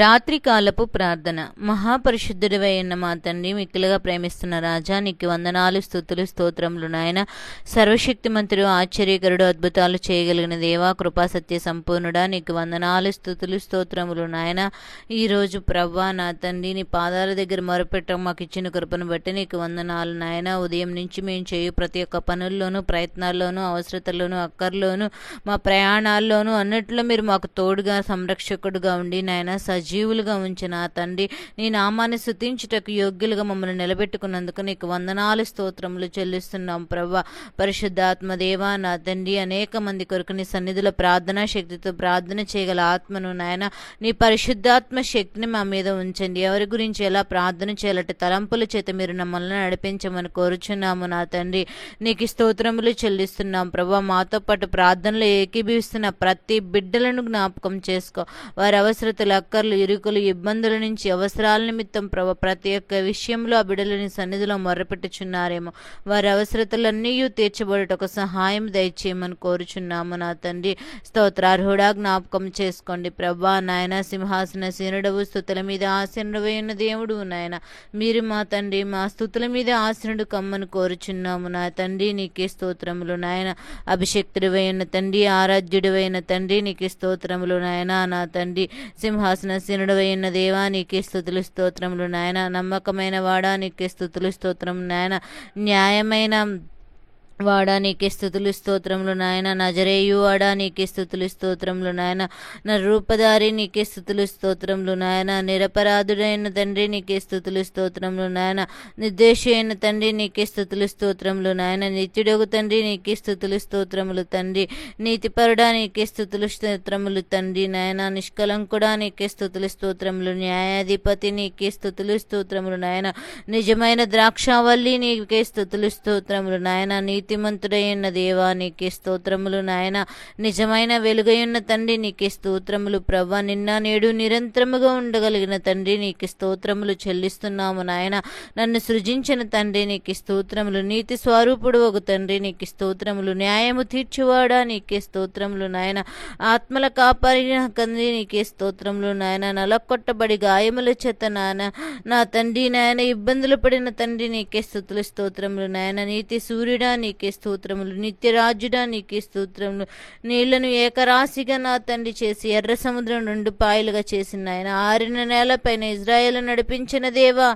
రాత్రికాలపు ప్రార్థన. మహాపరిశుద్ధుడివైన మా తండ్రి, మిక్కిలిగా ప్రేమిస్తున్న రాజా, నీకు వందనాలు, స్తుతులు, స్తోత్రములు నాయన. సర్వశక్తిమంతుడు, ఆశ్చర్యకరుడు, అద్భుతాలు చేయగలిగిన దేవా, కృపా సత్య సంపూర్ణుడా, నీకు వందనాలు, స్తుతులు, స్తోత్రములు నాయన. ఈరోజు ప్రవ్వా నా తండ్రి, నీ పాదాల దగ్గర మొరపెట్టం మాకు ఇచ్చిన కృపను బట్టి నీకు వందనాలు నాయన. ఉదయం నుంచి మేము చేయు ప్రతి ఒక్క పనుల్లోనూ, ప్రయత్నాల్లోనూ, అవసరతల్లోనూ, అక్కర్లోనూ, మా ప్రయాణాల్లోనూ అన్నిట్లో మీరు మాకు తోడుగా, సంరక్షకుడుగా ఉండి నాయన సజీవులుగా ఉంచిన ఆ తండ్రి, నీ నామాన్ని స్తుతించుటకు యోగ్యులుగా మమ్మల్ని నిలబెట్టుకున్నందుకు నీకు వందనాలు, స్తోత్రములు చెల్లిస్తున్నాం ప్రవ్వా. పరిశుద్ధాత్మ దేవా నా తండ్రి, అనేక మంది కొరకు నీ సన్నిధిలో ప్రార్థనా శక్తితో ప్రార్థన చేయగల ఆత్మను నాయన, నీ పరిశుద్ధాత్మ శక్తిని మా మీద ఉంచండి. ఎవరి గురించి ఎలా ప్రార్థన చేయాలంటే తలంపుల చేత మీరు మమ్మల్ని నడిపించమని కోరుచున్నాము నా తండ్రి. నీకు స్తోత్రములు చెల్లిస్తున్నాం ప్రభా. మాతో పాటు ప్రార్థనలు ఏకీభవిస్తున్న ప్రతి బిడ్డలను జ్ఞాపకం చేసుకో. వారి అవసరతలు, అక్కర్లు, ఇరుకులు, ఇబ్బందుల నుంచి, అవసరాల నిమిత్తం ప్రభా ప్రతి ఒక్క విషయంలో ఆ బిడ్డలని సన్నిధిలో మొర్రపెట్టుచున్నారేమో. వారి అవసరతలన్నీ తీర్చబడుటకు సహాయం దయచేయమని కోరుచున్నాము నా తండ్రి. స్తోత్రార్హుడా, జ్ఞాపకం చేసుకోండి ప్రభా నాయన. సింహాసన సీనుడవు, స్తుతుల మీద ఆసీనుడవై ఉన్న దేవుడు నాయన. మీరు మా తండ్రి, మా స్తుతుల మీద ఆసీనుడు కమ్మని కోరుచున్నాము నా తండ్రి. నీకే స్తోత్రములు నాయన. అభిషక్తుడివై ఉన్న తండ్రి, ఆరాధ్యుడివైన తండ్రి, నీకే స్తోత్రములు నాయన. నా తండ్రి, సింహాసనసీనుడవై ఉన్న దేవా, నీకే స్తుతులు, స్తోత్రములు నాయన. నమ్మకమైన వాడా, నీకే స్తుతులు, స్తోత్రములు నాయన. న్యాయమైన వాడా, నీకే స్తుతులు, స్తోత్రములు నాయన. నజరేయు వాడా, నీకే స్తుతులు, స్తోత్రములు నాయన. నా రూపధారి, నీకే స్తుతులు, స్తోత్రములు నాయన. నిరపరాధుడైన తండ్రి, నీకే స్తుతులు, స్తోత్రములు నాయన. నిర్దోషి అయిన తండ్రి, నీకే స్తుతులు, స్తోత్రములు నాయన. నిత్యుడగు తండ్రి, నీకే స్తుతులు, స్తోత్రములు తండ్రి. నీతిపరుడా, నీకే స్తుతులు, స్తోత్రములు తండ్రి నాయన. నిష్కలంకుడా, నీకే స్తుతులు, స్తోత్రములు. న్యాయాధిపతి, నీకే స్తుతులు, స్తోత్రములు నాయన. నిజమైన ద్రాక్షావల్లి, నీకే స్తుతులు, స్తోత్రములు నాయన. నీతిమంతుడైన దేవా, నీకే స్తోత్రములు నాయన. నిజమైన వెలుగైన తండ్రి, నీకే స్తోత్రములు ప్రభా. నిన్న నేడు నిరంతరముగా ఉండగలిగిన తండ్రి, నీకే స్తోత్రములు చెల్లిస్తున్నాము నాయన. నన్ను సృజించిన తండ్రి, నీకే స్తోత్రములు. నీతి స్వరూపుడు ఒక తండ్రి, నీకే స్తోత్రములు. న్యాయము తీర్చువాడా, నీకే స్తోత్రములు నాయన. ఆత్మల కాపాడిన తండ్రి, నీకే స్తోత్రములు నాయన. నలకొట్టబడి గాయముల చేత నాయన నా తండ్రి నాయన ఇబ్బందులు పడిన తండ్రి, నీకే స్తుతులు, స్తోత్రములు నాయన. నీతి సూర్యుడా, నీకే స్తోత్రములు. నిత్యరాజుడా, నీకే స్తోత్రములు. నీళ్లను ఏకరాశిగా నా తండ్రి చేసి ఎర్ర సముద్రం 2 పాయలుగా చేసిన ఆయన, ఆరిన నేలపైన ఇజ్రాయేలు నడిపించిన దేవా,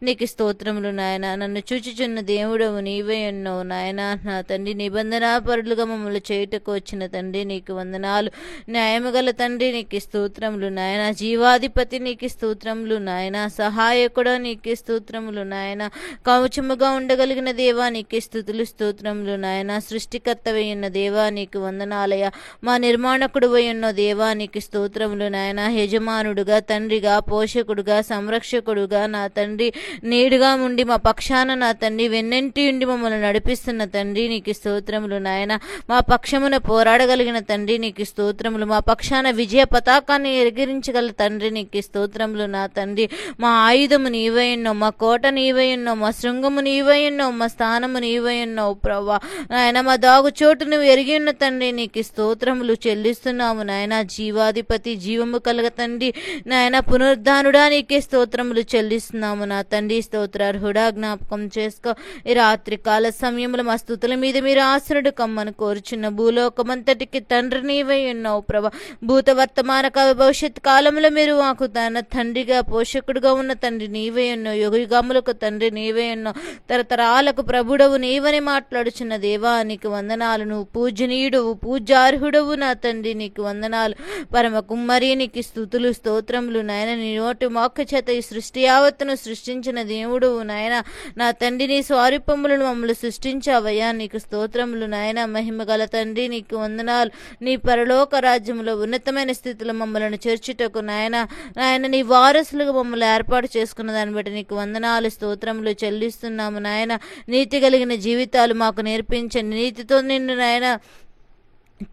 నీకు స్తోత్రములు నాయన. నన్ను చూచుచున్న దేవుడవు నీవే ఉన్నావు నాయన. నా తండ్రి, నిబంధనాపరులుగా మమ్మల్ని చేయుటకు వచ్చిన తండ్రి, నీకు వందనాలు. న్యాయము గల తండ్రి, నీకు స్తోత్రములు నాయన. జీవాధిపతి, నీకు స్తోత్రములు నాయన. సహాయకుడా, నీకు స్తోత్రములు నాయన. కవచముగా ఉండగలిగిన దేవా, నీకు స్తుతులు, స్తోత్రములు నాయన. సృష్టికర్తవై ఉన్న దేవా, నీకు వందనాలయ. మా నిర్మాణకుడు ఉన్న దేవా, నీకు స్తోత్రములు నాయన. యజమానుడుగా, తండ్రిగా, పోషకుడుగా, సంరక్షకుడుగా నా తండ్రి, నీడుగా ఉండి మా పక్షాన నా తండ్రి వెన్నంటి ఉండి మమ్మల్ని నడిపిస్తున్న తండ్రి, నీకు స్తోత్రములు నాయన. మా పక్షమున పోరాడగలిగిన తండ్రి, నీకు స్తోత్రములు. మా పక్షాన విజయ పతాకాన్ని ఎగిరించగల తండ్రి, నీకు స్తోత్రములు నా తండ్రి. మా ఆయుధము నీవై ఉన్నావు, మా కోట నీవై ఉన్నావు, మా శృంగము నీవై ఉన్నావు, మా స్థానము నీవై ఉన్నావు ప్రభా నాయన. మా దాగు చోటు నువ్వు ఎరిగి ఉన్న తండ్రి, నీకు స్తోత్రములు చెల్లిస్తున్నాము నాయన. జీవాధిపతి, జీవము కలగ తండ్రి నాయన, పునరుద్ధానుడా, నీకే స్తోత్రములు చెల్లిస్తున్నాము నా తండ్రి. స్తోత్రార్హుడా, జ్ఞాపకం చేసుకో. ఈ రాత్రి కాల సమయంలో మా స్తుతుల మీద మీరు ఆసనుడు కమ్మని కోరుచున్న భూలోకమంతటికి తండ్రి నీవై ఉన్నావు ప్రభా. భూత వర్తమాన భవిష్యత్ కాలంలో మీరు మాకు తన తండ్రిగా, పోషకుడుగా ఉన్న తండ్రి నీవై ఉన్నావు. యుగయుగములకు తండ్రి నీవై ఉన్నావు. తరతరాలకు ప్రభుడవు నీవని మాట్లాడుచున్న దేవా, నీకు వందనాలు. నువ్వు పూజనీయుడవు, పూజార్హుడవు నా తండ్రి, నీకు వందనాలు. పరమ కుమ్మరి, నీకు స్తుతులు, స్తోత్రములు నాయన. నీ నోటి మోక్క చేత ఈ సృష్టి యావత్తును సృష్టించిన దేవుడవు నాయన. నా తండ్రి, నీ స్వరూపములను మమ్మల్ని సృష్టించావయ్యా, నీకు స్తోత్రములు నాయన. మహిమ గల తండ్రి, నీకు వందనాలు. నీ పరలోక రాజ్యంలో ఉన్నతమైన స్థితిలో మమ్మల్ని చేర్చుటకు నాయన నాయన నీ వారసులుగా మమ్మల్ని ఏర్పాటు చేసుకున్న దాన్ని బట్టి నీకు వందనాలు, స్తోత్రములు చెల్లిస్తున్నాము నాయన. నీతి కలిగిన జీవితాలు మాకు నేర్పించండి. నీతితో నిన్ను నాయన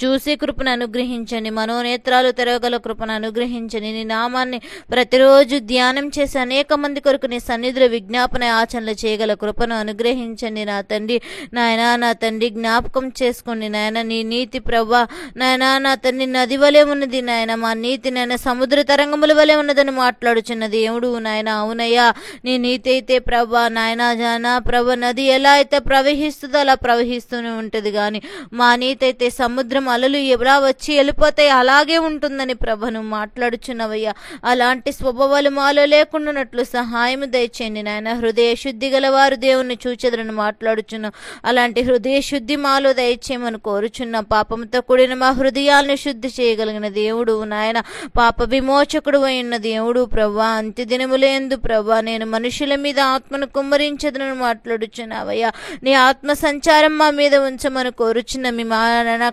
చూసే కృపను అనుగ్రహించండి, మనోనేత్రాలు తెరవగల కృపను అనుగ్రహించండి. నీ నామాన్ని ప్రతిరోజు ధ్యానం చేసి అనేక మంది కొరకు నీ సన్నిధిలో విజ్ఞాపన ఆచరణలు చేయగల కృపను అనుగ్రహించండి. నా తండ్రి నాయనా, నా తండ్రి జ్ఞాపకం చేసుకోండి నాయన. నీ నీతి ప్రభా నాయనా, నా తండ్రి నది వలె ఉన్నది నాయన. మా నీతి నాయన సముద్ర తరంగముల వలె ఉన్నదని మాట్లాడుచున్న దేవుడు నాయన. అవునయ్యా, నీ నీతి అయితే ప్రభా నాయనా జానా ప్రభ నది ఎలా అయితే ప్రవహిస్తుందో అలా ప్రవహిస్తూనే ఉంటుంది, కానీ మా నీతి అయితే సముద్రం అలలు ఎలా వచ్చి వెళ్ళిపోతాయి అలాగే ఉంటుందని ప్రభను మాట్లాడుచున్నవయ్యా. అలాంటి స్వభావాలు మాలో లేకుండానట్లు సహాయం దయచేయండి నాయన. హృదయ శుద్ధి గల వారు దేవుణ్ణి చూచెదరని మాట్లాడుచున్నాం. అలాంటి హృదయ శుద్ధి మాలో దయచేయమని కోరుచున్నాం. పాపంతో కూడిన మా హృదయాలను శుద్ధి చేయగలిగిన దేవుడు నాయన, పాప విమోచకుడు అయిన దేవుడు ప్రభా. అంత్య దినములందు ప్రభా నేను మనుషుల మీద ఆత్మను కుమ్మరించదనని మాట్లాడుచున్నావయ్యా. నీ ఆత్మ సంచారం మా మీద ఉంచమని కోరుచున్న మీ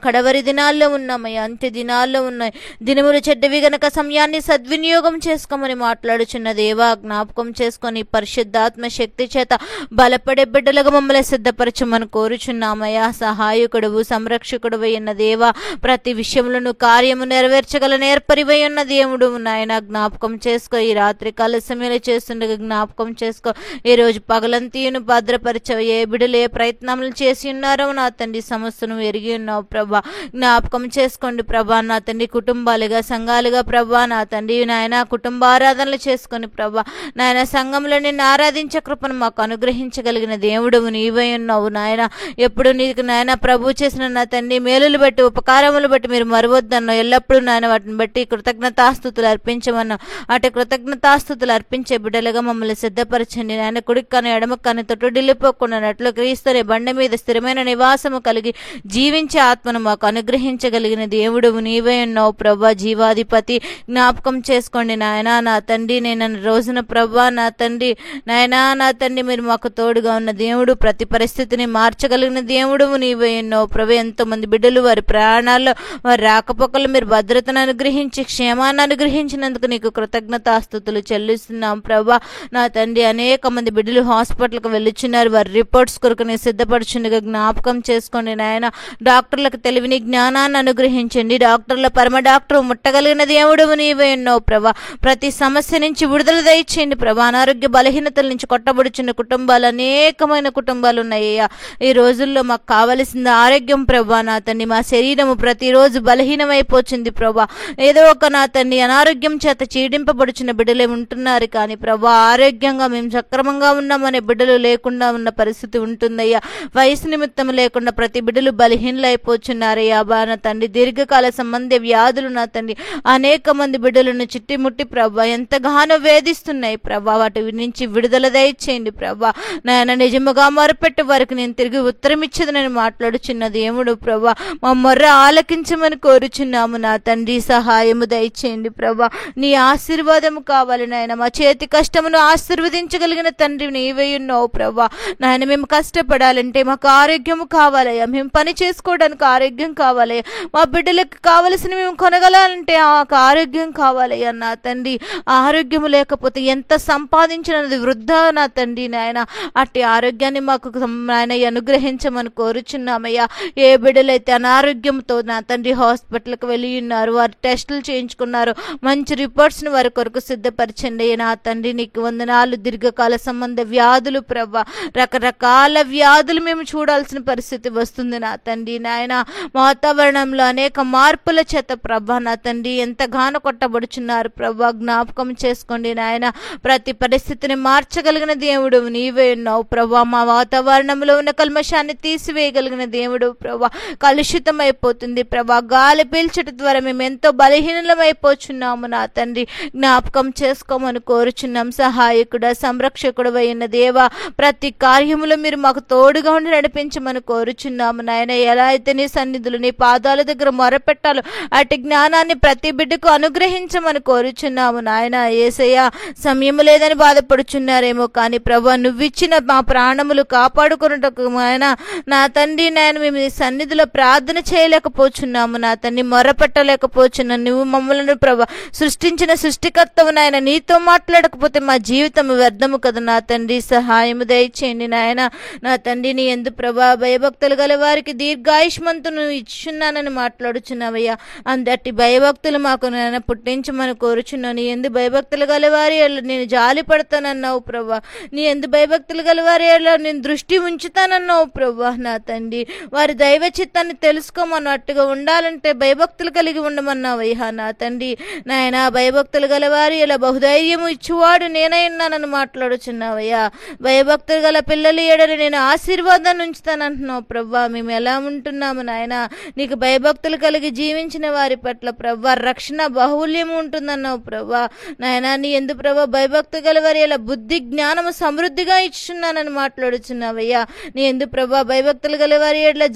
కడవరి దినాల్లో ఉన్నామయ్యా, అంత్య దినాల్లో ఉన్నాయి. దినములు చెడ్డవి గనక సమయాన్ని సద్వినియోగం చేసుకోమని మాట్లాడుచున్న దేవా, జ్ఞాపకం చేసుకొని పరిశుద్ధాత్మ శక్తి చేత బలపడే బిడ్డలుగా మమ్మల్ని సిద్ధపరచమని కోరుచున్నామయ్యా. సహాయకుడువు సంరక్షకుడువై ఉన్న దేవా, ప్రతి విషయంలోనూ కార్యము నెరవేర్చగల నేర్పరివై ఉన్న దేవుడు నాయన. జ్ఞాపకం చేసుకో, ఈ రాత్రి కాల సమయంలో చేస్తుండగా జ్ఞాపకం చేసుకో. ఈ రోజు పగలంతీయును భద్రపరచవు. ఏ బిడ్డలు ఏ ప్రయత్నములు చేసి ఉన్నారో నా తండ్రి సమస్తను ఎరిగి ఉన్నావు ప్రభా. జ్ఞాపకం చేసుకోండి ప్రభా. నా తండ్రి కుటుంబాలుగా సంఘాలుగా ప్రభా నా తండ్రి నాయన కుటుంబ ఆరాధనలు చేసుకొని ప్రభా నాయన సంఘంలో నిన్ను ఆరాధించే కృపను మాకు అనుగ్రహించగలిగిన దేవుడువు నీవై ఉన్నావు నాయన. ఎప్పుడు నీకు నాయన ప్రభు చేసిన నా తండ్రి మేలులు బట్టి ఉపకారములు బట్టి మీరు మరవద్దన్నావు. ఎల్లప్పుడూ నాయన వాటిని బట్టి కృతజ్ఞతాస్తుతులు అర్పించమన్నావు. అటు కృతజ్ఞతాస్తుతులు అర్పించే బిడ్డలుగా మమ్మల్ని సిద్ధపరచండి నాయన. కుడికను ఎడమకను తొట్టుడిల్లిపోకుండానట్లు క్రీస్తునే బండ మీద స్థిరమైన నివాసము కలిగి జీవించే ఆత్మను మాకు అనుగ్రహించగలిగిన దేవుడువు నీవే ఉన్నావు ప్రభా. జీవాధిపతి జ్ఞాపకం చేసుకోండి నాయన. నా తండ్రి నేను రోజున ప్రభా నా తండ్రి నాయనా నా తండ్రి మీరు మాకు తోడుగా ఉన్న దేవుడు, ప్రతి పరిస్థితిని మార్చగలిగిన దేవుడువు నీవే ఉన్నావు ప్రభు. ఎంతో మంది బిడ్డలు వారి ప్రయాణాల్లో వారి రాకపోకలు మీరు భద్రతను అనుగ్రహించి క్షేమాన్ని అనుగ్రహించినందుకు నీకు కృతజ్ఞతాస్తుతులు చెల్లిస్తున్నాం ప్రభా. నా తండ్రి అనేక మంది బిడ్డలు హాస్పిటల్కి వెళ్ళుచున్నారు. వారి రిపోర్ట్స్ కొరకు నేను సిద్ధపడుచుండగా జ్ఞాపకం చేసుకోండి నాయన. డాక్టర్లకు తెలివిని జ్ఞానాన్ని అనుగ్రహించండి. డాక్టర్ల పరమ డాక్టర్ ముట్టగలిగిన దేవుడు నీవే ఉన్నావు ప్రభా. ప్రతి సమస్య నుంచి విడుదల దయచేయండి ప్రభా. అనారోగ్య బలహీనతల నుంచి కొట్టబడుచున్న కుటుంబాలు అనేకమైన కుటుంబాలు ఉన్నాయ్యా. ఈ రోజుల్లో మాకు కావలసిన ఆరోగ్యం ప్రభా నా తండ్రి. మా శరీరము ప్రతిరోజు బలహీనమైపోతుంది ప్రభా. ఏదో ఒక నా తండ్రి అనారోగ్యం చేత చీడింపబడుచున్న బిడ్డలే ఉంటున్నారు, కానీ ప్రభా ఆరోగ్యంగా మేము సక్రమంగా ఉన్నామనే బిడ్డలు లేకుండా ఉన్న పరిస్థితి ఉంటుందయ్యా. వయసు నిమిత్తం లేకుండా ప్రతి బిడ్డలు బలహీనలైపోతున్నారయ్యా నా తండ్రి. దీర్ఘకాల సంబంధ వ్యాధులు నా తండ్రి అనేక మంది బిడ్డలను చిట్టిముట్టి ప్రభా ఎంతగానో వేధిస్తున్నాయి ప్రభా. వాటి నుంచి విడుదల దయచేయండి ప్రభా. నాయన నిజముగా మొరపెట్టి వారికి నేను తిరిగి ఉత్తరం ఇచ్చేదని మాట్లాడుచున్న దేవుడు ప్రభా. మా మొర్ర ఆలకించమని కోరుచున్నాము నా తండ్రి. సహాయము దయచేయండి ప్రభా. నీ ఆశీర్వాదము కావాలి నాయన. మా చేతి కష్టమును ఆశీర్వదించగలిగిన తండ్రి నీవే ఉన్నావు ప్రభా. నాయన మేము కష్టపడాలంటే మాకు ఆరోగ్యము కావాలయ్యా. మేము పని చేసుకోవడానికి ఆరోగ్యం కావాలయ్యా. మా బిడ్డలకు కావలసిన మేము కొనగలాలంటే ఆ ఆరోగ్యం కావాలయ్యా నా తండ్రి. ఆరోగ్యము లేకపోతే ఎంత సంపాదించినది వృద్ధా నా తండ్రి నాయన. అట్టి ఆరోగ్యాన్ని మాకు నాయన అనుగ్రహించమని కోరుచున్నామయ్యా. ఏ బిడ్డలైతే అనారోగ్యంతో నా తండ్రి హాస్పిటల్కి వెళ్ళి ఉన్నారు, వారు టెస్టులు చేయించుకున్నారు, మంచి రిపోర్ట్స్ని వారి కొరకు సిద్ధపరచండి నా తండ్రి. నీకు వందనాలు. దీర్ఘకాల సంబంధ వ్యాధులు ప్రభా, రకరకాల వ్యాధులు మేము చూడాల్సిన పరిస్థితి వస్తుంది నా తండ్రి నాయన. వాతావరణంలో అనేక మార్పుల చేత ప్రభా నా తండ్రి ఎంతగానో కొట్టబడుచున్నారు ప్రభా. జ్ఞాపకం చేసుకోండి నాయన. ప్రతి పరిస్థితిని మార్చగలిగిన దేవుడు నీవే ఉన్నావు ప్రభా. మా వాతావరణంలో ఉన్న కల్మషాన్ని తీసివేయగలిగిన దేవుడు ప్రభా. కలుషితం అయిపోతుంది ప్రభా. గాలి పీల్చడం ద్వారా మేము ఎంతో బలహీనమైపోచున్నాము నా తండ్రి. జ్ఞాపకం చేసుకోమని కోరుచున్నాం. సహాయకుడ సంరక్షకుడు అయిన దేవా, ప్రతి కార్యములో మీరు మాకు తోడుగా ఉండి నడిపించమని కోరుచున్నాము నాయన. ఎలా అయితే నీ సన్నిధులు నీ పాదాల దగ్గర మొరపెట్టాలో అటు జ్ఞానాన్ని ప్రతి బిడ్డకు అనుగ్రహించమని కోరుచున్నాము నాయన. యేసయ్య సమయం లేదని బాధపడుచున్నారేమో, కానీ ప్రభా నువ్విచ్చిన మా ప్రాణములు కాపాడుకున్నటకు ఆయన నా తండ్రి నాయన మేము నీ సన్నిధిలో ప్రార్థన చేయలేకపోచున్నాము నా తండ్రి. మొరపెట్టలేకపోచున్నాను. నువ్వు మమ్మల్ని ప్రభా సృష్టించిన సృష్టికర్తవు నాయన. నీతో మాట్లాడకపోతే మా జీవితం వ్యర్థము కదా నా తండ్రి. సహాయము దయచేయండి నాయన. నా తండ్రి నీ యందు ప్రభా భయభక్తులు గల వారికి దీర్ఘాయుష్మంతును ఇచ్చున్నానని మాట్లాడుచున్నావయ్యా. అందటి భయభక్తులు మాకు నాయన పుట్టించమని కోరుచున్నాను. నీ ఎందు భయభక్తులు గలవారి నేను జాలి పడతానన్నావు ప్రభా. నీ ఎందు భయభక్తులు గలవారి నేను దృష్టి ఉంచుతానన్నావు ప్రభా. నా తండ్రి వారి దైవ చిత్తాన్ని తెలుసుకోమన్నట్టుగా ఉండాలంటే భయభక్తులు కలిగి ఉండమన్నావయ్యా. నా తండ్రి నాయన భయభక్తులు గలవారి ఇలా బహుధైర్యము ఇచ్చువాడు నేనైనానని మాట్లాడుచున్నావయ్యా. భయభక్తులు గల పిల్లలు ఏడని నేను ఆశీర్వాదాన్ని ఉంచుతానంటున్నావు ప్రభా. మేము ఎలా ఉంటున్నాము నాయన? నీకు భయభక్తులు కలిగి జీవించిన వారి పట్ల ప్రభా రక్షణ బాహుల్యము ఉంటుందన్నావు ప్రభా. నాయన నీ ఎందు ప్రభా భయభక్తి గలవారి ఇలా బుద్ధి జ్ఞానము సమృద్ధిగా ఇచ్చున్నానని మాట్లాడుచున్నావయ్యా. నీ ఎందు ప్రభా భయభక్తులు గలవారి ఎట్లా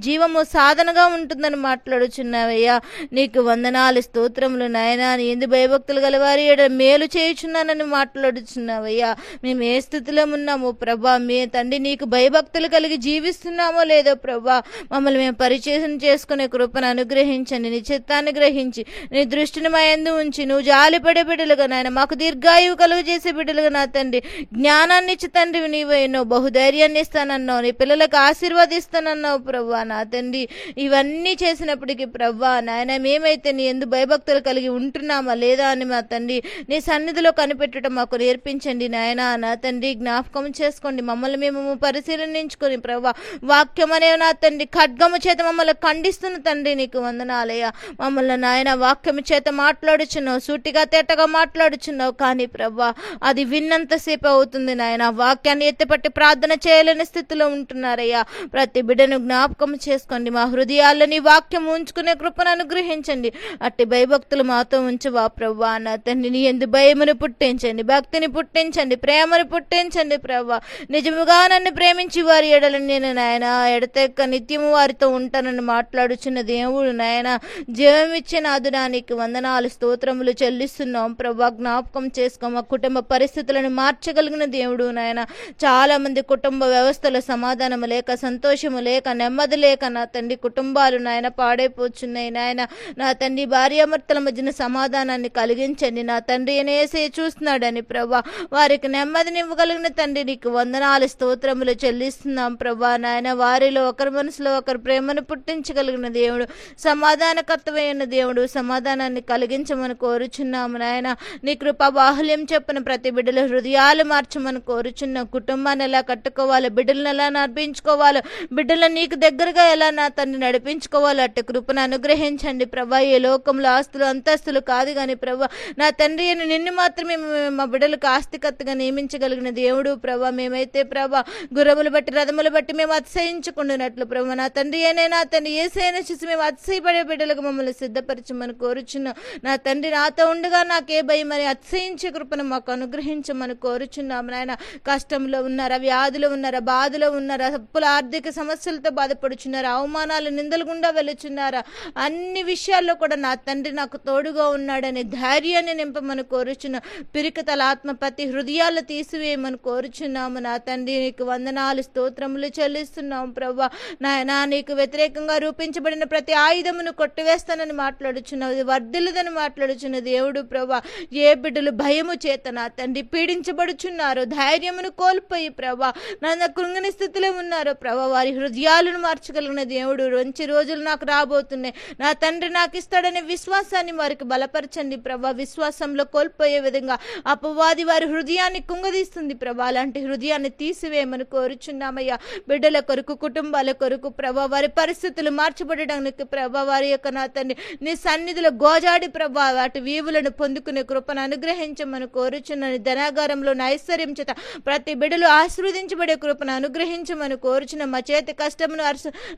జీవము సాధనగా ఉంటుందని మాట్లాడుచున్నావయ్యా. నీకు వందనాలు స్తోత్రములు నాయన. నీ ఎందు భయభక్తులు గలవారి మేలు చేయుచున్నానని మాట్లాడుచున్నావయ్యా. మేము ఏ స్థితిలో ఉన్నామో ప్రభా, మీ తండ్రి నీకు భయభక్తులు కలిగి జీవిస్తున్నామో లేదో ప్రభా మమ్మల్ని మేము పరిచయం చేసుకునే కృపను అనుగ్రహించండి. నీ చిత్తాన్ని గ్రహించి నీ దృష్టిని మా యందు ఉంచి నువ్వు జాలిపడే బిడ్డలుగా నాయన మాకు దీర్ఘాయువు కలుగు చేసే బిడ్డలుగా నా తండ్రి జ్ఞానాన్ని ఇచ్చి తండ్రి నీవైనావు, బహుధైర్యాన్ని ఇస్తానన్నావు, నీ పిల్లలకు ఆశీర్వాదిస్తానన్నావు ప్రభా. నా తండ్రి ఇవన్నీ చేసినప్పటికీ ప్రభా నాయన మేమైతే నీ ఎందు భయభక్తులు కలిగి ఉంటున్నామా లేదా అని మా తండ్రి నీ సన్నిధిలో కనిపెట్టడం మాకు నేర్పించండి నాయన. నా తండ్రి జ్ఞాపకం చేసుకోండి, మమ్మల్ని మేము పరిశీలించుకొని ప్రభా వాక్యం అనే నా తండ్రి ఖడ్గము చేత మమ్మల్ని ఖండిస్తున్న తండ్రి నీకు వందనాలయ్యా. మమ్మల్ని నాయన వాక్యము చేత మాట్లాడుచున్నావు, సూటిగా తేటగా మాట్లాడుచున్నావు, కానీ ప్రభా అది విన్నంతసేపు అవుతుంది నాయన. వాక్యాన్ని ఎత్తిపట్టి ప్రార్థన చేయలేని స్థితిలో ఉంటున్నారయ్యా. ప్రతి బిడ్డను జ్ఞాపకం చేసుకోండి, మా హృదయాల్లో నీ వాక్యం ఉంచుకునే కృపను అనుగ్రహించండి. అట్టి భయభక్తులు మాతో ఉంచవా ప్రభా. నా తండ్రి నీ ఎందు భయమును పుట్టించండి, భక్తిని పుట్టించండి, ప్రేమను పుట్టించండి ప్రభా. నిజముగా నన్ను ప్రేమించి వారి ఎడలని నేను నాయన ఎడతెక్క నిత్యము వారితో ఉంటానని మాట్లాడుచున్న దేవుడు నాయన జీవమిచ్చే నాదుడానికి వందనాలు స్తోత్రములు చెల్లిస్తున్నాం ప్రభా. జ్ఞాపకం చేసుకో, మా కుటుంబ పరిస్థితులను మార్చగలిగిన దేవుడు నాయన. చాలా మంది కుటుంబ వ్యవస్థలో సమాధానము లేక, సంతోషము లేక, నెమ్మది లేక నా తండ్రి కుటుంబాలు నాయన పాడైపోతున్నాయి నాయన. నా తండ్రి భార్యాభర్తల మధ్యన సమాధానాన్ని కలిగించండి. నా తండ్రి అనేసే చూస్తున్నాడని ప్రభా వారికి నెమ్మదినివ్వగలిగిన తండ్రి నీకు వందనాలు స్తోత్రములు చెల్లిస్తున్నాం ప్రభా నాయన. వారిలో ఒకరి మనసులో ఒకరు ప్రేమను పుట్టించగలిగిన దేవుడు, సమాధానకర్తమైన దేవుడు, సమాధానాన్ని కలిగించమని కోరుచున్నాము నాయన. నీ కృపా బాహుల్యం చెప్పిన ప్రతి బిడ్డల హృదయాలు మార్చమని కోరుచున్నాం. కుటుంబాన్ని ఎలా కట్టుకోవాలో, బిడ్డలను ఎలా నడిపించుకోవాలో, బిడ్డలను నీకు దగ్గరగా ఎలా నా తండ్రి నడిపించుకోవాలో అట్టి కృపను అనుగ్రహించండి ప్రభా. ఈ లోకంలో ఆస్తులు అంతస్తులు కాదు కానీ ప్రభా నా తండ్రి నిన్ను మాత్రమే మా బిడ్డలకు ఆస్తికర్తగా నియమించగలిగిన దేవుడు ప్రభా. మేమైతే ప్రభా గుర్రములు బట్టి రథములు బట్టి మేము అతిశయించుకుంటున్నట్లు ప్రభా నా తండ్రి నా తండ్రి ఏసైనా చూసి మేము అతిశయపడే బిడ్డలకు మమ్మల్ని సిద్ధపరచమని కోరుచున్నాం. నా తండ్రి నాతో ఉండగా నాకే భయం అని అతిశయించే కృపను మాకు అనుగ్రహించమని కోరుచున్నాం నాయన. కష్టంలో ఉన్నారా, వ్యాధులు ఉన్నారా, బాధలో ఉన్నారా, అప్పుల ఆర్థిక సమస్యలతో బాధపడుచున్నారా, అవమానాలు నిందలు గుండా వెళుచున్నారా, అన్ని విషయాల్లో కూడా నా తండ్రి నాకు తోడుగా ఉన్నాడని ధైర్యాన్ని నింపమని కోరుచున్నాం. పిరికతల ఆత్మ ప్రతి హృదయాలు తీసివేయమని కోరుచున్నాము. నా తండ్రి నీకు వందనాలు స్తోత్రములు చెల్లిస్తున్నాం ప్రభా నాయనా. నీకు వ్యతిరేకంగా రూపించబడిన ప్రతి ఆయుధమును కొట్టివేస్తానని మాట్లాడుచున్నది, వర్ధిల్లుదని మాట్లాడుచున్న దేవుడు ప్రభా. ఏ బిడ్డలు భయము చేత నా తండ్రి పీడించబడుచున్నారు, ధైర్యమును కోల్పోయి ప్రభా నన్ను కృంగని స్థితిలో ఉన్నారు ప్రభా, వారి హృదయాలను మార్చగలిగిన దేవుడు. మంచి రోజులు నాకు రాబోతున్నాయి, నా తండ్రి నాకు ఇస్తాడనే విశ్వాసాన్ని వారికి బలపరచండి ప్రభా. విశ్వాసంలో కోల్పోయే విధంగా అపవాది వారి హృదయాన్ని కుంగదీస్తుంది ప్రభా. అలాంటి హృదయాన్ని తీసివేయమని కోరుచున్నామయ్యా. బిడ్డల కొరకు, కుటుంబాల కొరకు ప్రభా వారి పరిస్థితులు మార్చబడడానికి ప్రభా వారి యొక్క నా తండ్రి నీ సన్నిధిలో గోజాడి ప్రభా వాటి వీవులను పొందుకునే కృపను అనుగ్రహించమని కోరుచున్నాను. ధనాగారంలో ఐశ్వర్యం చేత ప్రతి బిడ్డలు ఆశీర్వదించబడే కృపను అనుగ్రహించమని కోరుచున్న మా చేతి కష్టమును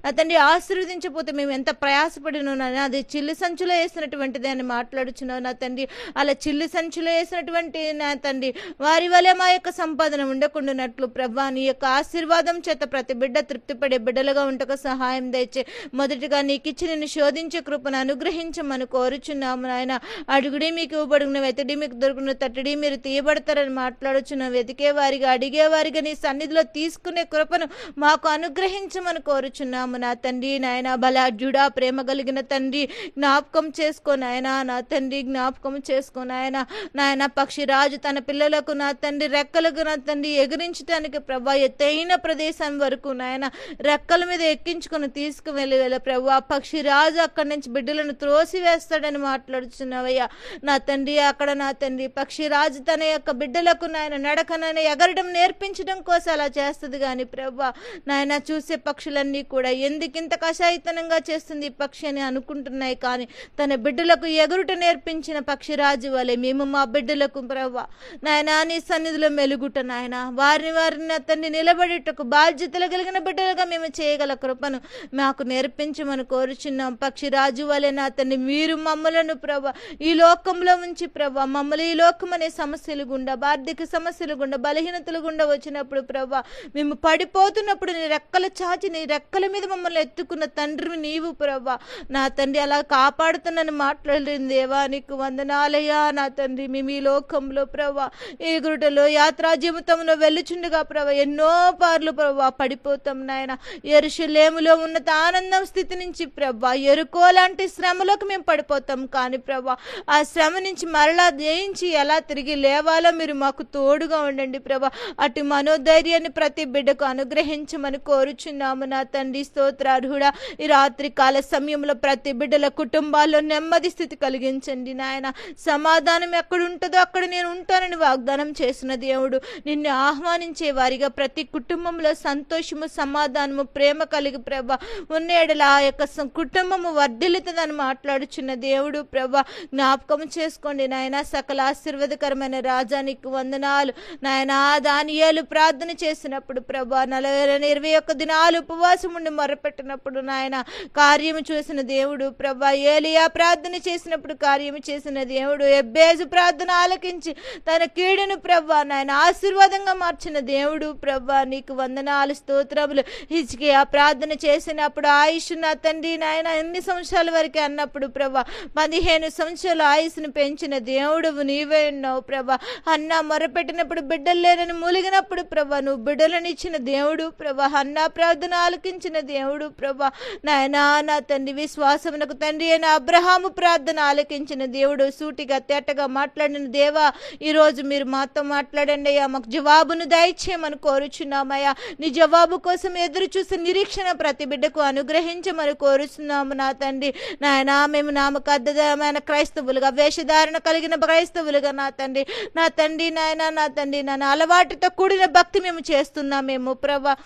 నా తండ్రి ఆశీర్వదించకపోతే మేము ఎంత ప్రయాసపడినో అది చిల్లి సంచులో వేసినటువంటిది అని మాట్లాడుచున్నావు నా తండ్రి. అలా చిల్లి సంచులో వేసినటువంటి నా తండ్రి వారి వలె మా యొక్క సంపాదన ఉండకుండానట్లు ప్రభా నీ యొక్క ఆశీర్వాదం చేత ప్రతి బిడ్డ తృప్తిపడే బిడ్డలుగా ఉండక సహాయం దయచే. మొదటిగా నీకు ఇచ్చి నిన్ను శోధించే కృపను అనుగ్రహించమని కోరుచున్నాము నాయన. అడుగుడి మీకు ఇవ్వబడుగున, వెతడి మీకు దొరుకున, తట్టడి మీరు తీయబడతారని మాట్లాడుచున్నాం. వెతికే వారిగా, అడిగే వారిగా నీ సన్నిధిలో తీసుకునే కృపను మాకు అనుగ్రహించమని కోరుచున్నాము నా తండ్రి. నాయన బలాఢ్యుడా, ప్రేమ కలిగిన తండ్రి జ్ఞాపకం చేసుకో నాయన. నా తండ్రి జ్ఞాపకం చేసుకో నాయన. నాయన పక్షిరాజు తన పిల్లలకు నా తండ్రి రెక్కలకు నా తండ్రి ఎగిరించడానికి ప్రభా ఎత్తైన ప్రదేశం వరకు నాయన రెక్కల మీద ఎక్కించుకొని తీసుకువెళ్ళి ప్రభు ఆ పక్షి రాజు అక్కడి నుంచి బిడ్డలను త్రోసివేస్తాడని మాట్లాడుతున్నావయ్యా నా తండ్రి. అక్కడ నా తండ్రి పక్షి రాజు తన యొక్క బిడ్డలకు నాయన నడకనని ఎగరడం నేర్పించడం కోసం అలా చేస్తుంది కానీ ప్రభా నాయన చూసే పక్షులన్నీ కూడా ఎందుకింత కషాయితనంగా చేస్తుంది ఈ పక్షి అని అనుకుంటున్నాయి. కానీ తన బిడ్డలకు ఎగురుట నేర్పించిన పక్షిరాజు వలె మేము మా బిడ్డలకు ప్రభా నాయన నీ సన్నిధిలో మెలుగుట నాయన వారిని అతన్ని నిలబడేటకు బాధ్యతలు కలిగిన బిడ్డలుగా మేము చేయగల కృపను మాకు నేర్పించమని కోరుచున్నాం. పక్షిరాజు వలె నా తండ్రి మీరు మమ్మలను ప్రభా ఈ లోకంలో ఉంచి ప్రభా మమ్మల్ని ఈ లోకం అనే సమస్యలు గుండా ఆర్థిక సమస్యలు గుండా బలహీనతలు గుండా వచ్చినప్పుడు ప్రభా మేము పడిపోతున్నప్పుడు నీ రెక్కల చాచి నీ రెక్కల మీద మమ్మల్ని ఎత్తుకున్న తండ్రివి నీవు ప్రభా నా తండ్రి. అలా కాపాడుతున్నాను మాట్లాడిన దేవా నీకు వందనాలయ్యా నా తండ్రి. మేము ఈ లోకంలో ప్రభా ఎగురుటలో యాత్రా జీవితంలో వెళ్ళుచుండగా ప్రభా ఎన్నో పార్లు ప్రభా పడిపోతాం నాయన. యెరూషలేములో ఉన్నత ఆనందం స్థితి నుంచి ప్రభా ఎరుకో లాంటి శ్రమలోకి మేము పడిపోతాం. కానీ ప్రభా ఆ శ్రమ నుంచి మరలా జయించి ఎలా తిరిగి లేవాలో మీరు మాకు తోడుగా ఉండండి ప్రభా. అటు మనోధైర్యాన్ని ప్రతి బిడ్డకు అనుగ్రహించమని కోరుచున్నాము నా తండ్రి. స్తోత్రార్హుడా ఈ రాత్రి కాల సమయంలో ప్రతి బిడ్డల కుటుంబాల్లో నెమ్మది స్థితి కలిగించండి నాయన. సమాధానం ఎక్కడ ఉంటుందో అక్కడ నేను ఉంటానని వాగ్దానం చేసిన దేవుడు నిన్ను ఆహ్వానించే వారిగా ప్రతి కుటుంబంలో సంతోషము సమాధానము ప్రేమ కలిగి ప్రభా ఉన్నేడల ఆ యొక్క కుటుంబము వర్ధిల్లుతుందని మాట్లాడుచున్న దేవుడు ప్రభా జ్ఞాపకం చేసుకోండి నాయన. సకల ఆశీర్వాదకరమైన రాజా నీకు వందనాలు నాయన. దానియేలు ప్రార్థన చేసినప్పుడు ప్రభా 21 దినాలు ఉపవాసం ఉండి మొరపెట్టినప్పుడు నాయన కార్యము చూసిన దేవుడు ప్రభా. ఏలియా ప్రార్థన చేసినప్పుడు కార్యము చేసిన దేవుడు. ఎబ్బేజు ప్రార్థన ఆలకించి తన కీడును ప్రభా నాయన ఆశీర్వాదంగా మార్చిన దేవుడు ప్రభా నీకు వందనాలు స్తోత్రములు. హిజ్కియా ప్రార్థన చేసినప్పుడు ఆయుష్ నా తండ్రి నాయన ఎన్ని సంవత్సరాల వరకు అన్నప్పుడు ప్రభా 15 సంవత్సరాల ఆయుష్ను పెంచిన దేవుడు నీవే ఉన్నావు ప్రభా. అన్న మొరపెట్టినప్పుడు బిడ్డలు లేరని మూలిగినప్పుడు ప్రభా నువ్వు బిడ్డలను ఇచ్చిన దేవుడు ప్రభా. అన్న ప్రార్థన ఆలకించిన దేవుడు ప్రభా నాయన నా తండ్రి. విశ్వాసమునకు తండ్రి అయిన అబ్రహాము ప్రార్థన ఆలకించిన దేవుడు. సూటిగా తేటగా మాట్లాడిన దేవా ఈరోజు మీరు మాతో మాట్లాడండి అయ్యా. మాకు జవాబును దయచేయమని కోరుచున్నామయ్యా. నీ జవాబు కోసం ఎదురు చూసే నిరీక్షణ ప్రతి బిడ్డకు అనుగ్రహించమని కోరుచున్నాము నా తండ్రి నాయన. మేము నామకార్థమైన క్రైస్తవులుగా వేషధారణ కలిగిన క్రైస్తవులుగా నా తండ్రి నాయన అలవాటుతో కూడిన భక్తి మేము చేస్తున్నామేమో ప్రభా.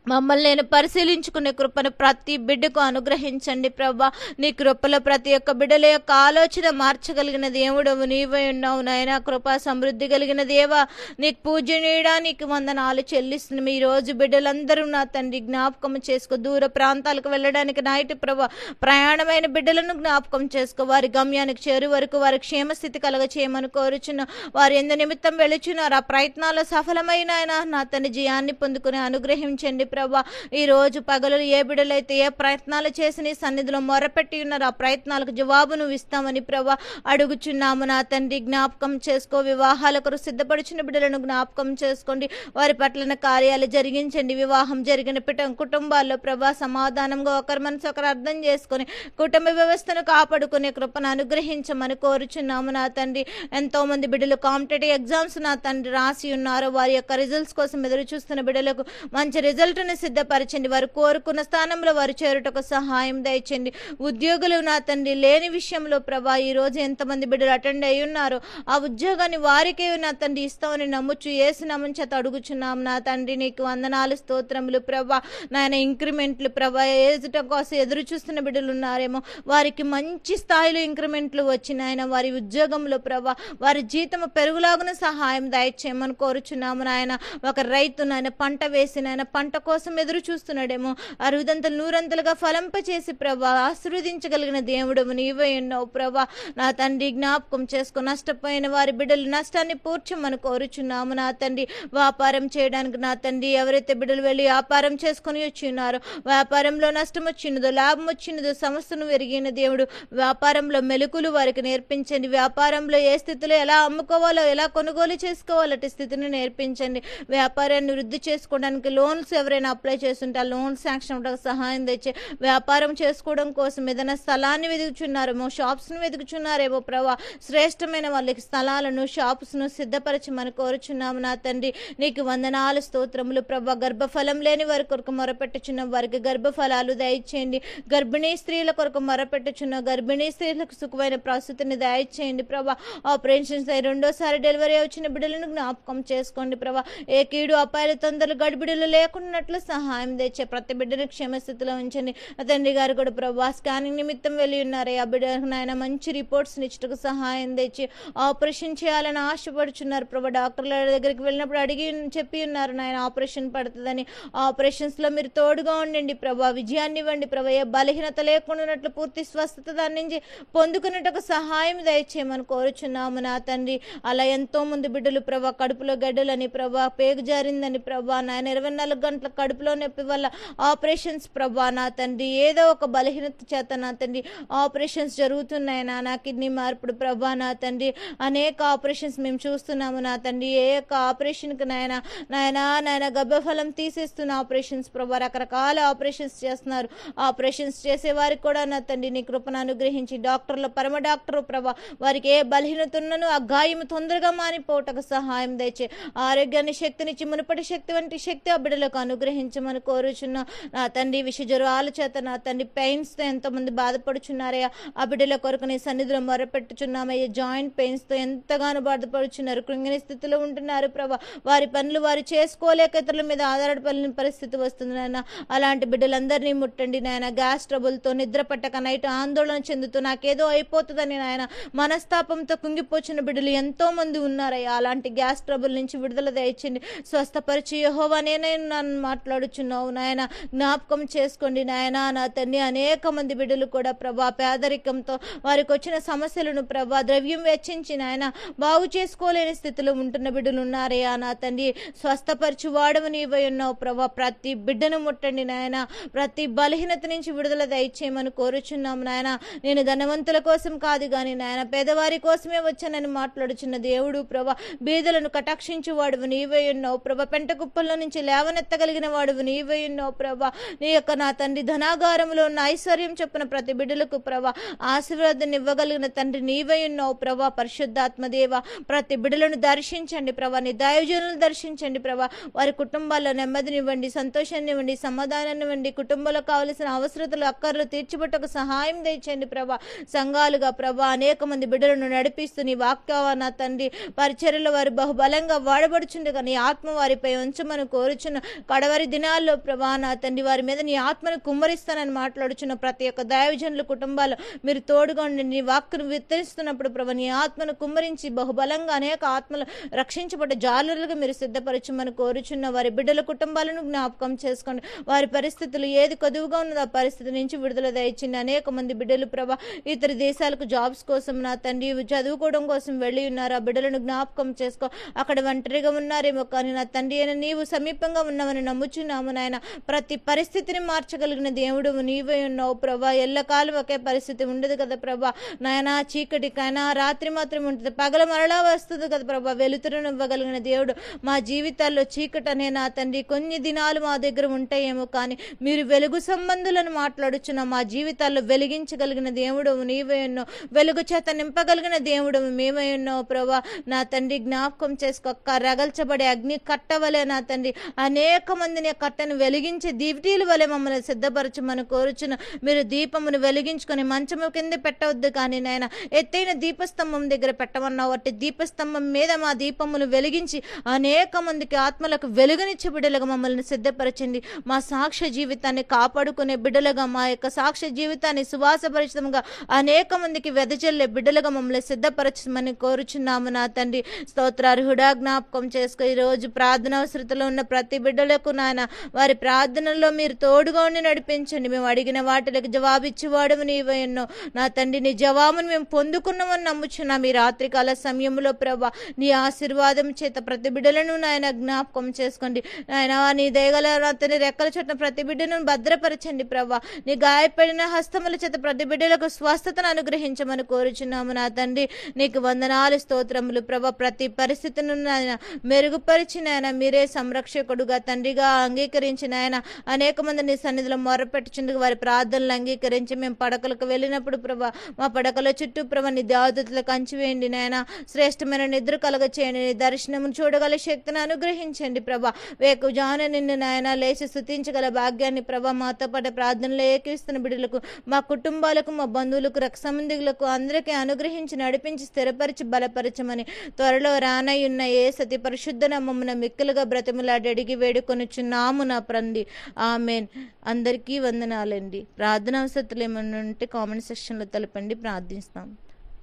మమ్మల్ని నేను పరిశీలించుకునే కృపను ప్రతి బిడ్డకు అనుగ్రహించండి ప్రభా. నీ కృపలో ప్రతి ఒక్క బిడ్డల యొక్క ఆలోచన మార్చగలిగిన దేవుడవు నీవై ఉన్నావు నాయన. కృపా సమృద్ధి కలిగిన దేవా నీకు పూజనీయడా నీకు వందనాలు చెల్లిస్తున్నాం. ఈ రోజు బిడ్డలందరూ నా తండ్రి జ్ఞాపకం చేసుకో. దూర ప్రాంతాలకు వెళ్ళడానికి నాయటి ప్రభా ప్రయాణమైన బిడ్డలను జ్ఞాపకం చేసుకో. వారి గమ్యానికి చేరు వరకు వారి క్షేమస్థితి కలగ చేయమని కోరుచున్నాం. వారు ఎందు నిమిత్తం వెళుచున్నారు ఆ ప్రయత్నాలు సఫలమైన నా తండ్రి జయాన్ని పొందుకుని అనుగ్రహించండి ప్రభా. ఈ రోజు పగలు ఏ బిడ్డలైతే ఏ ప్రయత్నాలు చేసి నీ సన్నిధిలో మొరపెట్టి ఉన్నారు ఆ ప్రయత్నాలకు జవాబు నువ్వు ఇస్తామని ప్రభా అడుగుచున్నాము నా తండ్రి. జ్ఞాపకం చేసుకో. వివాహాలకు సిద్ధపడిచిన బిడ్డలను జ్ఞాపకం చేసుకోండి. వారి పట్ల కార్యాలు జరిగించండి. వివాహం జరిగిన కుటుంబాల్లో ప్రభా సమాధానంగా ఒకరి మనసు ఒకరు అర్థం చేసుకొని కుటుంబ వ్యవస్థను కాపాడుకునే కృపను అనుగ్రహించమని కోరుచున్నాము నా తండ్రి. ఎంతో మంది బిడ్డలు కాంపిటేటివ్ ఎగ్జామ్స్ నా తండ్రి రాసి ఉన్నారు. వారి యొక్క రిజల్ట్స్ కోసం ఎదురు చూస్తున్న బిడ్డలకు మంచి రిజల్ట్ సిద్ధపరచండి. వారు కోరుకున్న స్థానంలో వారు చేరుటకు సహాయం దయచండి. ఉద్యోగులు నా తండ్రి లేని విషయంలో ప్రభా ఈ రోజు ఎంతమంది బిడ్డలు అటెండ్ అయి ఉన్నారు ఆ ఉద్యోగాన్ని వారికే నా తండ్రి ఇస్తామని నమ్ముచు ఏసు నామమున చేత అడుగుచున్నాం నా తండ్రి. నీకు వందనాలు స్తోత్రములు ప్రభా. నాయన ఇంక్రిమెంట్లు ప్రభా ఏజుట కోసం ఎదురు చూస్తున్న బిడ్డలు ఉన్నారేమో వారికి మంచి స్థాయిలో ఇంక్రిమెంట్లు వచ్చి నాయన వారి ఉద్యోగంలో ప్రభా వారి జీతము పెరుగులాగున సహాయం దయచేయమని కోరుచున్నాము నాయన. ఒక రైతు నాయన పంట వేసి నాయన పంట కోసం ఎదురు చూస్తున్నాడేమో అరుదంతలు నూరంతలుగా ఫలంపచేసి ప్రభా ఆశీర్వదించగలిగిన దేవుడు నీవే ఉన్నావు ప్రభా. నా తండ్రి జ్ఞాపకం చేసుకో. నష్టపోయిన వారి బిడ్డలు నష్టాన్ని పూడ్చమని కోరుచున్నాము నా తండ్రి. వ్యాపారం చేయడానికి నా తండ్రి ఎవరైతే బిడ్డలు వెళ్ళి వ్యాపారం చేసుకుని వచ్చి ఉన్నారో వ్యాపారంలో నష్టం వచ్చినదో లాభం వచ్చినదో సమస్యను ఎరిగిన దేవుడు వ్యాపారంలో మెలకులు వారికి నేర్పించండి. వ్యాపారంలో ఏ స్థితిలో ఎలా అమ్ముకోవాలో ఎలా కొనుగోలు చేసుకోవాలో అటు స్థితిని నేర్పించండి. వ్యాపారాన్ని వృద్ధి చేసుకోవడానికి లోన్స్ ఎవరైనా ఎవరైనా అప్లై చేస్తుంటే ఆ లోన్ శాంక్షన్ అవ్వడానికి సహాయం తెచ్చే, వ్యాపారం చేసుకోవడం కోసం ఏదైనా స్థలాన్ని వెతుకుచున్నారేమో, షాప్స్ను వెతుకుచున్నారేమో ప్రభా, శ్రేష్టమైన వాళ్ళకి స్థలాలను షాప్స్ను సిద్ధపరచమని కోరుచున్నాము నా తండ్రి. నీకు వందనాలు స్తోత్రములు ప్రభా. గర్భఫలం లేని వారి కొరకు మొరపెట్టుచున్న వారికి గర్భఫలాలు దయచేయండి. గర్భిణీ స్త్రీల కొరకు మొరపెట్టుచున్న గర్భిణీ స్త్రీలకు సుఖమైన ప్రసూతిని దయచేయండి ప్రభా. ఆపరేషన్స్ రెండోసారి డెలివరీ వచ్చిన బిడ్డలను జ్ఞాపకం చేసుకోండి ప్రభా. ఏ కీడు అపాయాల తొందరలు గడిబిడలు లేకున్నట్లు సహాయం తెచ్చే ప్రతి బిడ్డను క్షేమస్థితిలో ఉంచండి. తండ్రి గారు కూడా ప్రభా స్కానింగ్ నిమిత్తం వెళ్ళి ఉన్నారే, ఆ బిడ్డకు నాయన మంచి రిపోర్ట్స్ ఇచ్చటకు సహాయం తెచ్చి ఆపరేషన్ చేయాలని ఆశపడుచున్నారు ప్రభా. డాక్టర్ల దగ్గరికి వెళ్ళినప్పుడు అడిగి చెప్పి ఉన్నారు నాయన ఆపరేషన్ పడుతుందని. ఆపరేషన్స్ లో మీరు తోడుగా ఉండండి ప్రభా. విజయాన్ని ఇవ్వండి ప్రభా. ఏ బలహీనత లేకుండా ఉన్నట్లు పూర్తి స్వస్థత దాని నుంచి పొందుకున్నట్టుకు సహాయం దయచేయమని కోరుచున్నాము నా తండ్రి. అలా ఎంతో మంది బిడ్డలు ప్రభా కడుపులో గడ్డలని ప్రభా, పేగు జారిందని ప్రభా, నాయన 24 గంటల కడుపులో నొప్పి వల్ల ఆపరేషన్స్ ప్రభా నా తండ్రి. ఏదో ఒక బలహీనత చేత నా తండ్రి ఆపరేషన్స్ జరుగుతున్నాయి నా కిడ్నీ మార్పుడు ప్రభా నా తండ్రి. అనేక ఆపరేషన్స్ మేము చూస్తున్నాము నా తండ్రి. ఏ యొక్క ఆపరేషన్కి నాయన గర్భఫలం తీసేస్తున్న ఆపరేషన్స్ ప్రభా, రకరకాల ఆపరేషన్స్ చేస్తున్నారు. ఆపరేషన్స్ చేసే వారికి కూడా నా తండ్రి నీ కృపను అనుగ్రహించి, డాక్టర్లు పరమ డాక్టర్ ప్రభా వారికి ఏ బలహీనత ఉన్నను ఆ గాయం తొందరగా మానిపోవటకు సహాయం దయచే, ఆరోగ్యాన్ని శక్తినిచ్చి మునుపటి శక్తి వంటి శక్తి ఆ బిడ్డలకు అనుగ్రహించమని కోరుచున్నా నా తండ్రి. విష జ్వరాల చేత నా తండ్రి పెయిన్స్తో ఎంతోమంది బాధపడుచున్నారయ్యా, ఆ బిడ్డల కొరకు నీ సన్నిధిలో మొరపెట్టుచున్నామయ్యా. జాయింట్ పెయిన్స్తో ఎంతగానో బాధపడుచున్నారు, కృంగిని స్థితిలో ఉంటున్నారు ప్రభా. వారి పనులు వారు చేసుకోలేక ఇతరుల మీద ఆధారపడిన పరిస్థితి వస్తుంది నాయన. అలాంటి బిడ్డలందరినీ ముట్టండి నాయన. గ్యాస్ ట్రబుల్తో నిద్ర పట్టక నైట్ ఆందోళన చెందుతూ నాకేదో అయిపోతుందని నాయన మనస్తాపంతో కుంగిపోచిన బిడ్డలు ఎంతో మంది ఉన్నారయ్యా. అలాంటి గ్యాస్ ట్రబుల్ నుంచి విడుదల దయచండి. స్వస్థపరిచి యెహోవా నేనే నన్ను మాట్లాడుచున్నావు నాయన. జ్ఞాపకం చేసుకోండి నాయన నా తండ్రి. అనేక మంది బిడ్డలు కూడా ప్రభా పేదరికంతో వారికి వచ్చిన సమస్యలను ప్రభా ద్రవ్యం వెచ్చించి నాయన బాగు చేసుకోలేని స్థితిలో ఉంటున్న బిడ్డలు ఉన్నారయ్యా నా తండ్రి. స్వస్థపరిచి వాడవు నీవై ఉన్నావు ప్రభా. ప్రతి బిడ్డను ముట్టండి నాయన. ప్రతి బలహీనత నుంచి విడుదల దయచేయమని కోరుచున్నాము నాయన. నేను ధనవంతుల కోసం కాదు కానీ నాయన పేదవారి కోసమే వచ్చానని మాట్లాడుచున్న దేవుడు ప్రభా. బీదలను కటాక్షించు వాడువు నీవై ఉన్నావు ప్రభా. పెంట కుప్పల్లో నుంచి లేవనెత్తగలిగిన వాడువు నీవై ఉన్నావు ప్రభా. నీ యొక్క నా తండ్రి ధనాగారంలో ఉన్న ఐశ్వర్యం చొప్పున ప్రతి బిడ్డలకు ప్రభా ఆశీర్వాదాన్ని ఇవ్వగలిగిన తండ్రి నీవై ఉన్నావు ప్రభా. పరిశుద్ధాత్మ దేవ ప్రతి బిడ్డలను దర్శించండి ప్రభా. నీ దైవజనులను దర్శించండి ప్రభా. వారి కుటుంబాల్లో నెమ్మదినివ్వండి, సంతోషాన్ని ఇవ్వండి, సమాధానాన్ని ఇవ్వండి. కుటుంబంలో కావలసిన అవసరతలు అక్కర్లు తీర్చిబట్టకు సహాయం దయచేయండి ప్రభా. సంఘాలుగా ప్రభా అనేక మంది బిడ్డలను నడిపిస్తూ నీ వాక్య నా తండ్రి పరిచర్యలో వారు బహుబలంగా వాడబడుచుండగా నీ ఆత్మ వారిపై ఉంచమని కోరుచున్న కడవరి దినాల్లో ప్రభా నా తండ్రి వారి మీద నీ ఆత్మను కుమ్మరిస్తానని మాట్లాడుచున్న ప్రతి ఒక్క దైవజనుల కుటుంబాలు మీరు తోడుగా ఉండి నీ వాక్కును విత్తరిస్తున్నప్పుడు ప్రభా నీ ఆత్మను కుమ్మరించి బహుబలంగా అనేక ఆత్మలు రక్షించబడ్డ జాలులుగా మీరు సిద్ధపరచమని కోరుచున్న వారి బిడ్డల కుటుంబాలను జ్ఞాపకం చేసుకోండి. వారి పరిస్థితులు ఏది కొదువుగా ఉన్నదో ఆ పరిస్థితి నుంచి విడుదల దయచింది. అనేక మంది బిడ్డలు ప్రభా ఇతర దేశాలకు జాబ్స్ కోసం నా తండ్రి చదువుకోవడం కోసం వెళ్ళి ఉన్నారు. ఆ బిడ్డలను జ్ఞాపకం చేసుకో. అక్కడ ఒంటరిగా ఉన్నారేమో కానీ నా తండ్రి అయిన నీవు సమీపంగా ఉన్నావని నమ్ముచున్నాము నాయన. ప్రతి పరిస్థితిని మార్చగలిగిన దేవుడు నీవై ఉన్నావు ప్రభా. ఎల్లకాలం ఒకే పరిస్థితి ఉండదు కదా ప్రభా నాయన. చీకటికైనా రాత్రి మాత్రం ఉంటుంది, పగల మరలా వస్తుంది కదా ప్రభా. వెలుతురును ఇవ్వగలిగిన దేవుడు. మా జీవితాల్లో చీకటి అనే నా తండ్రి కొన్ని దినాలు మా దగ్గర ఉంటాయేమో కానీ మీరు వెలుగు సంబంధులను మాట్లాడుచున్న మా జీవితాల్లో వెలిగించగలిగిన దేవుడు నీవై ఉన్నావు. వెలుగు చేత నింపగలిగిన దేవుడు మేమై ఉన్నావు ప్రభా నా తండ్రి. జ్ఞాపకం చేసుకో. రగల్చబడే అగ్ని కట్టవలే నా తండ్రి అనేక మందిని కట్టను వెలిగించే దీవిటీల వలె మమ్మల్ని సిద్ధపరచమని కోరుచున్న మీరు దీపమును వెలిగించుకొని మంచము కింద పెట్టవద్దు కానీ నాయన ఎత్తైన దీపస్తంభం దగ్గర పెట్టమన్నావు. అట్టి దీపస్తంభం మీద మా దీపమును వెలిగించి అనేక మందికి ఆత్మలకు వెలుగునిచ్చే బిడ్డలుగా మమ్మల్ని సిద్ధపరచండి. మా సాక్ష్య జీవితాన్ని కాపాడుకునే బిడ్డలుగా, మా యొక్క సాక్ష్య జీవితాన్ని సువాసపరిచితంగా అనేక మందికి వెదజల్లే బిడ్డలుగా మమ్మల్ని సిద్ధపరచమని కోరుచున్నాము నా తండ్రి. స్తోత్రార్హుడా జ్ఞాపకం చేసుకో. ఈరోజు ప్రార్థన అవసరతలో ఉన్న ప్రతి బిడ్డలకు నాయన వారి ప్రార్థనలో మీరు తోడుగా ఉండి నడిపించండి. మేము అడిగిన వాటికి జవాబిచ్చేవాడు నీవై ఉన్నావు నా తండ్రి. నీ జవాబును మేము పొందుకున్నామని నమ్ముచున్నాం. ఈ రాత్రికాల సమయంలో ప్రభా నీ ఆశీర్వాదం చేత ప్రతి బిడ్డలను నాయన జ్ఞాపకం చేసుకోండి నాయన. నీ దయగల తండ్రి రెక్కల చోట్ల ప్రతి బిడ్డను భద్రపరచండి ప్రభా. నీ గాయపడిన హస్తముల చేత ప్రతి బిడ్డలకు స్వస్థతను అనుగ్రహించమని కోరుచున్నాము నా తండ్రి. నీకు వందనాలు స్తోత్రములు ప్రభా. ప్రతి పరిస్థితిని నాయన మెరుగుపరిచి నాయన మీరే సంరక్షకుడుగా తండ్రిగా అంగీకరించిన ఆయన అనేక మంది నీ సన్నిధిలో మొరపెట్టుచుందుకు వారి ప్రార్థనలు అంగీకరించి మేము పడకలకు వెళ్ళినప్పుడు ప్రభా మా పడకల చుట్టూ ప్రభా నీ దేవదూతలకు కంచి వేయండి నాయన. శ్రేష్టమైన నిద్ర కలగ చేయండి. నీ దర్శనమును చూడగల శక్తిని అనుగ్రహించండి ప్రభా. వేకుజాన నిన్ను నాయన లేచి స్తుతించగల భాగ్యాన్ని ప్రభా మాతో పాటు ప్రార్థనలో ఏకీస్తున్న బిడ్డలకు, మా కుటుంబాలకు, మా బంధువులకు, రక్త సంబంధికులకు అందరికీ అనుగ్రహించి నడిపించి స్థిరపరిచి బలపరచమని త్వరలో రానయ్యున్న ఏ సతి పరిశుద్ధ నామమున మిక్కులుగా బ్రతిమలాడి అడిగి వేడుకొనుచున్నాము నా ప్రంది. ఆమెన్. అందరికీ వందనాలండి. ప్రార్థన అవసరతలు ఏమన్నా ఉంటే కామెంట్ సెక్షన్లో తెలపండి, ప్రార్థిస్తాం.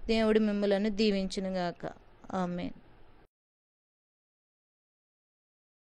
దేవుడు మిమ్మలను దీవించునుగాక. ఆమెన్.